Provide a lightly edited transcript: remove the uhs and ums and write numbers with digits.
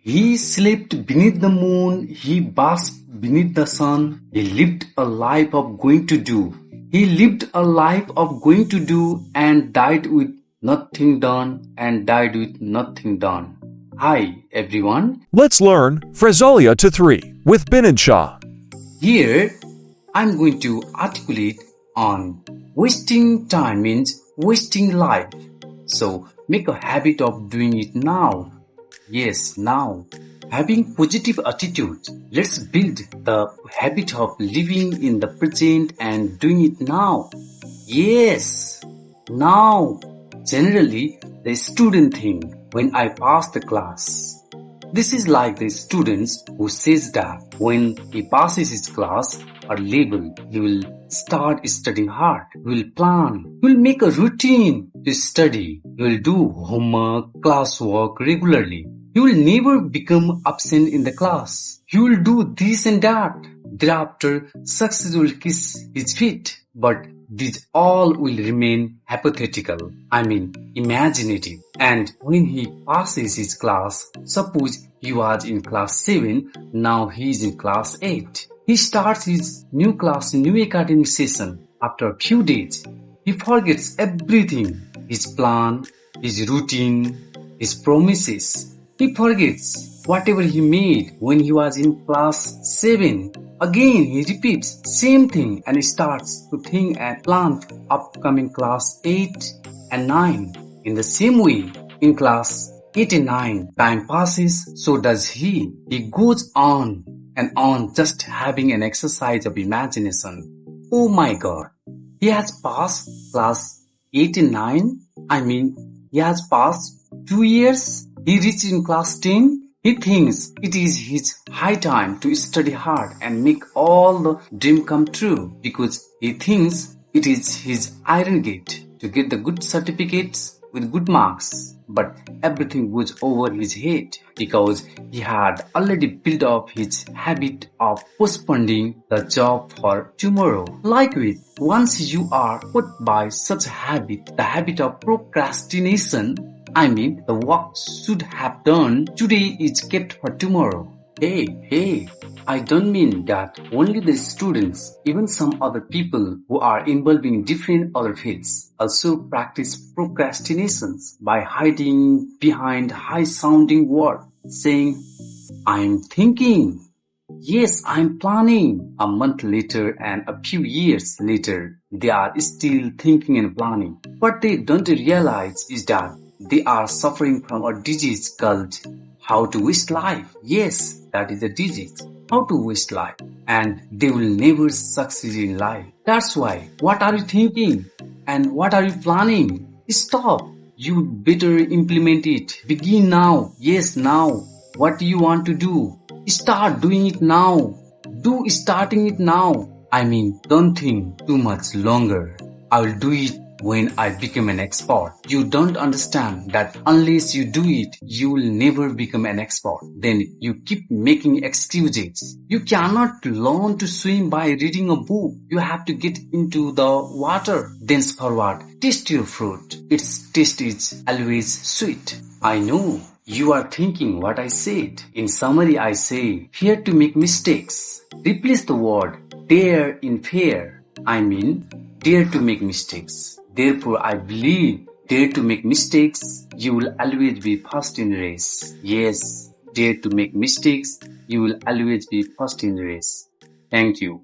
He slept beneath the moon, he basked beneath the sun, he lived a life of going to do. He lived a life of going to do and died with nothing done and died with nothing done. Hi everyone. Let's learn Phrasolia to 3 with Bin and Shah. Here I'm going to articulate on wasting time means wasting life. So make a habit of doing it now. Yes, now. Having positive attitude. Let's build the habit of living in the present and doing it now. Yes, now. Generally, the student think when I pass the class. This is like the students who says that when he passes his class or level, he will start studying hard, he will plan, he will make a routine to study, he will do homework, classwork regularly. He will never become absent in the class. He will do this and that. Thereafter, success will kiss his feet. But these all will remain hypothetical. Imaginative. And when he passes his class, suppose he was in class 7, now he is in class 8. He starts his new class, new academic session. After a few days, he forgets everything. His plan, his routine, his promises. He forgets whatever he made when he was in class 7. Again, he repeats same thing and starts to think and plan for upcoming class 8 and 9. In the same way, in class 8 and 9, time passes, so does he. He goes on and on just having an exercise of imagination. Oh my God, he has passed class 8 and 9? He has passed 2 years? He reached in class 10. He thinks it is his high time to study hard and make all the dream come true because he thinks it is his iron gate to get the good certificates with good marks. But everything goes over his head because he had already built up his habit of postponing the job for tomorrow. Likewise, once you are put by such a habit, the habit of procrastination, the work should have done today is kept for tomorrow. Hey, I don't mean that only the students, even some other people who are involved in different other fields also practice procrastinations by hiding behind high-sounding words, saying, I'm thinking. Yes, I'm planning. A month later and a few years later, they are still thinking and planning. What they don't realize is that they are suffering from a disease called how to waste life. Yes, that is a disease. How to waste life. And they will never succeed in life. That's why. What are you thinking? And what are you planning? Stop. You better implement it. Begin now. Yes, now. What do you want to do? Start doing it now. Do starting it now. Don't think too much longer. I will do it when I become an expert. You don't understand that unless you do it, you will never become an expert. Then you keep making excuses. You cannot learn to swim by reading a book. You have to get into the water. Thenceforward, taste your fruit. Its taste is always sweet. I know. You are thinking what I said. In summary, I say, fear to make mistakes. Replace the word dare in fear. Dare to make mistakes. Therefore, I believe dare to make mistakes, you will always be first in race. Yes, dare to make mistakes, you will always be first in race. Thank you.